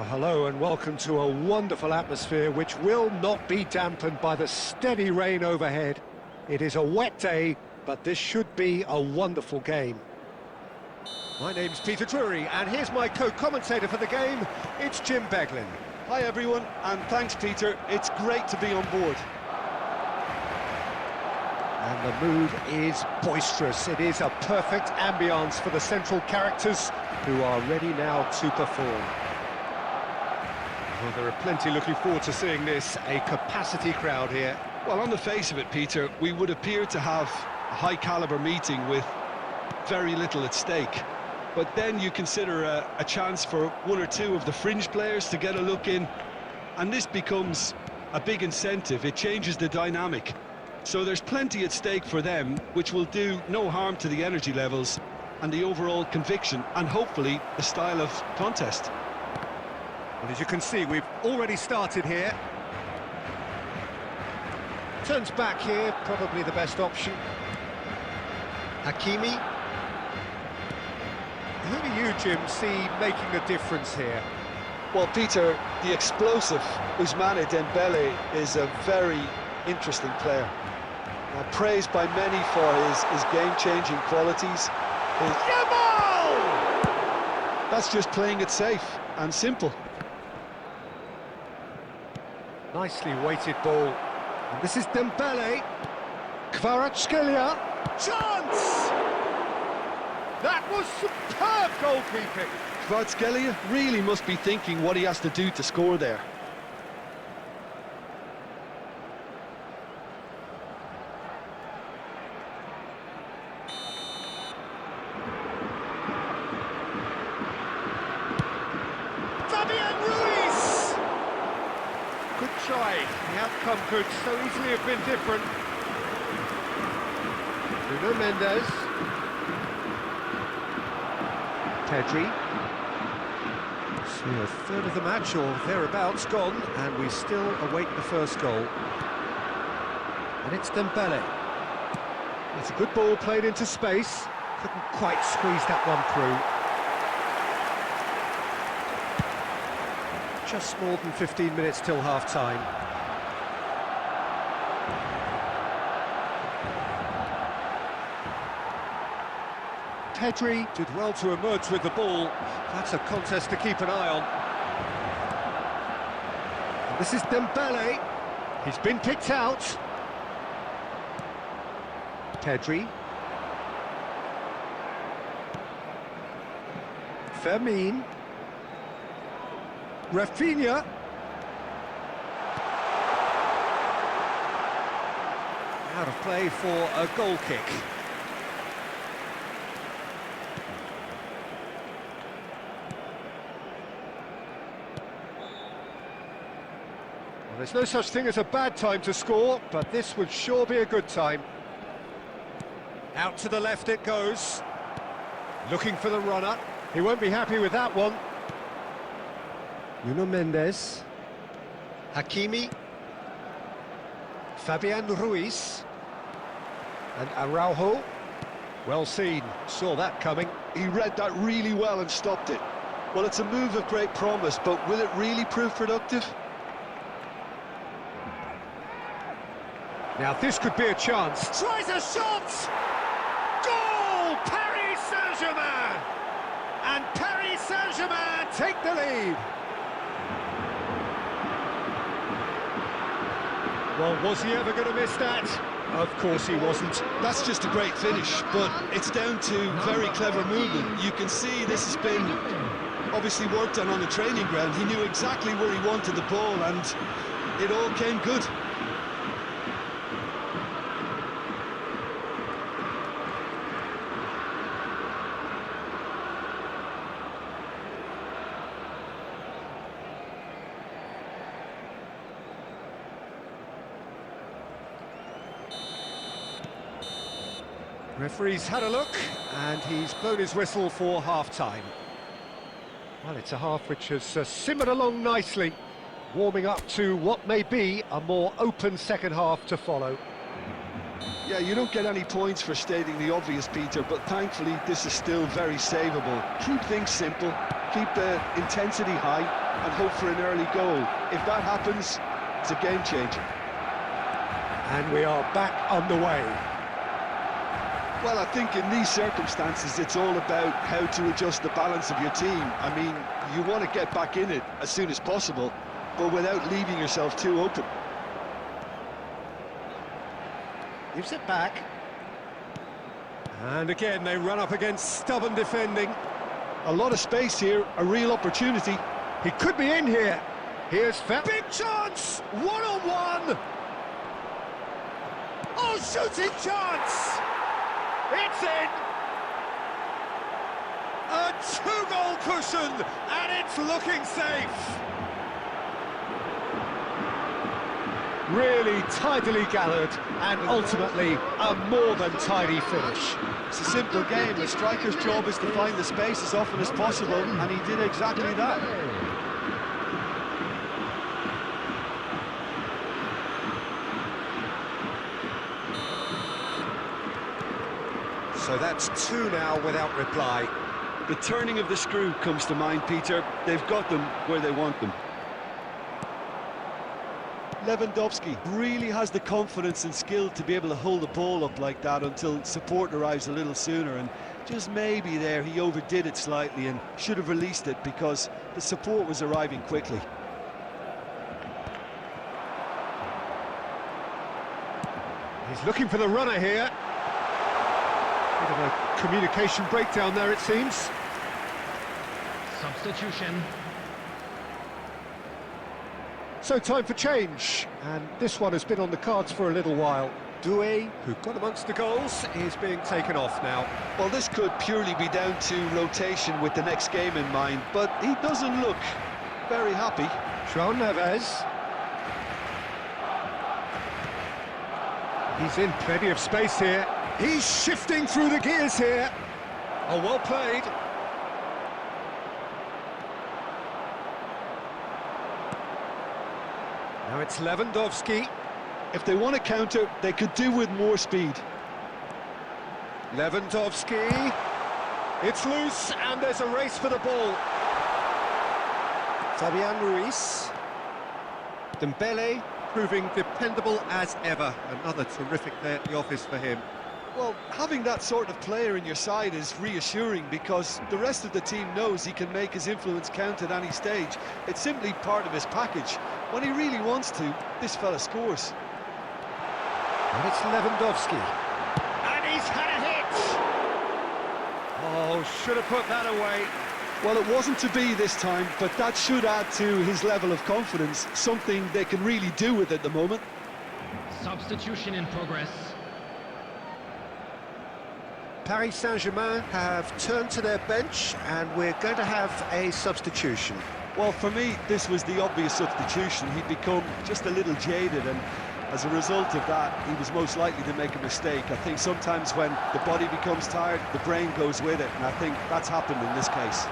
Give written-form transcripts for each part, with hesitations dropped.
Hello and welcome to a wonderful atmosphere which will not be dampened by the steady rain overhead. It is a wet day, but this should be a wonderful game. My name's Peter Drury, and here's my co-commentator for the game, it's Jim Beglin. Hi everyone, and thanks Peter, it's great to be on board. And the mood is boisterous. It is a perfect ambience for the central characters who are ready now to perform. Well, there are plenty looking forward to seeing this, a capacity crowd here. Well, on the face of it, Peter, we would appear to have a high-caliber meeting with very little at stake. But then you consider a chance for one or two of the fringe players to get a look in, and this becomes a big incentive. It changes the dynamic. So there's plenty at stake for them, which will do no harm to the energy levels and the overall conviction, and hopefully the style of contest. Well, as you can see, we've already started here. Turns back here, probably the best option. Hakimi. Who do you, Jim, see making a difference here? Well, Peter, the explosive Ousmane Dembele is a very interesting player. Praised by many for his game-changing qualities. That's just playing it safe and simple. Nicely weighted ball. And this is Dembele. Kvaratskhelia. Chance! That was superb goalkeeping. Kvaratskhelia really must be thinking what he has to do to score there. Good try. The outcome could so easily have been different. Nuno Mendes. Pedri. So a third of the match or thereabouts gone, and we still await the first goal. And it's Dembele. It's a good ball played into space. Couldn't quite squeeze that one through. Just more than 15 minutes till half-time. Pedri did well to emerge with the ball. That's a contest to keep an eye on. And this is Dembele. He's been picked out. Pedri. Fermin. Rafinha. Out of play for a goal kick. Well, there's no such thing as a bad time to score, but this would sure be a good time. Out to the left it goes. Looking for the runner. He won't be happy with that one. Nuno Mendes, Hakimi, Fabian Ruiz, and Araujo. Well seen, saw that coming. He read that really well and stopped it. Well, it's a move of great promise, but will it really prove productive? Now this could be a chance. Tries a shot! Goal! Paris Saint-Germain! And Paris Saint-Germain take the lead. Well, was he ever going to miss that? Of course he wasn't. That's just a great finish, but it's down to very clever movement. You can see this has been obviously worked on the training ground. He knew exactly where he wanted the ball, and it all came good. Referee's had a look, and he's blown his whistle for half-time. Well, it's a half which has simmered along nicely, warming up to what may be a more open second half to follow. Yeah, you don't get any points for stating the obvious, Peter, but thankfully this is still very savable. Keep things simple, keep the intensity high, and hope for an early goal. If that happens, it's a game changer. And we are back on the way. Well, I think in these circumstances, it's all about how to adjust the balance of your team. I mean, you want to get back in it as soon as possible, but without leaving yourself too open. Gives it back. And again, they run up against stubborn defending. A lot of space here, a real opportunity. He could be in here. Here's big chance! One-on-one! Oh, shooting chance! It's in! A two-goal cushion, and it's looking safe! Really tidily gathered, and ultimately a more than tidy finish. It's a simple game. The striker's job is to find the space as often as possible, and he did exactly that. So that's two now without reply. The turning of the screw comes to mind, Peter. They've got them where they want them. Lewandowski really has the confidence and skill to be able to hold the ball up like that until support arrives a little sooner, and just maybe there he overdid it slightly and should have released it because the support was arriving quickly. He's looking for the runner here. Bit of a communication breakdown there, it seems. Substitution. So time for change, and this one has been on the cards for a little while. Doué, who got amongst the goals, is being taken off now. Well, this could purely be down to rotation with the next game in mind, but he doesn't look very happy. João Neves. He's in plenty of space here. He's shifting through the gears here. Oh, well played. Now it's Lewandowski. If they want to counter, they could do with more speed. Lewandowski. It's loose, and there's a race for the ball. Fabian Ruiz. Dembele, proving dependable as ever. Another terrific day at the office for him. Well, having that sort of player in your side is reassuring because the rest of the team knows he can make his influence count at any stage. It's simply part of his package. When he really wants to, this fella scores. And it's Lewandowski. And he's had a hit! Oh, should have put that away. Well, it wasn't to be this time, but that should add to his level of confidence, something they can really do with at the moment. Substitution in progress. Paris Saint-Germain have turned to their bench, and we're going to have a substitution. Well, for me, this was the obvious substitution. He'd become just a little jaded, and as a result of that, he was most likely to make a mistake. I think sometimes when the body becomes tired, the brain goes with it, and I think that's happened in this case.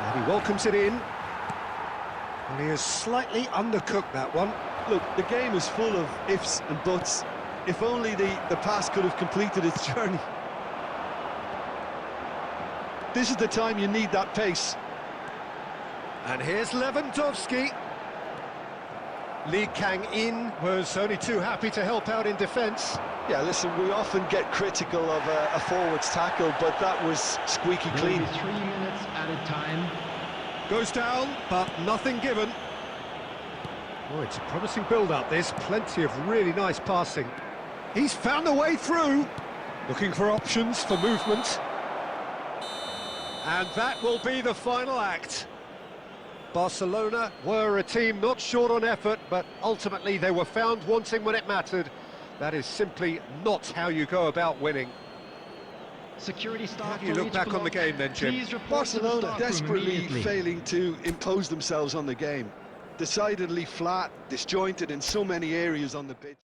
And he welcomes it in. And he has slightly undercooked that one. Look, the game is full of ifs and buts. If only the pass could have completed its journey. This is the time you need that pace. And here's Lewandowski. Lee Kang-in was only too happy to help out in defence. Yeah, listen, we often get critical of a forward's tackle, but that was squeaky clean. 3 minutes at a time. Goes down, but nothing given. Oh, it's a promising build-up, this. Plenty of really nice passing. He's found a way through. Looking for options for movement. And that will be the final act. Barcelona were a team not short on effort, but ultimately they were found wanting when it mattered. That is simply not how you go about winning. Security staff. How do you look back on the game then, Jim? Barcelona desperately failing to impose themselves on the game. Decidedly flat, disjointed in so many areas on the pitch.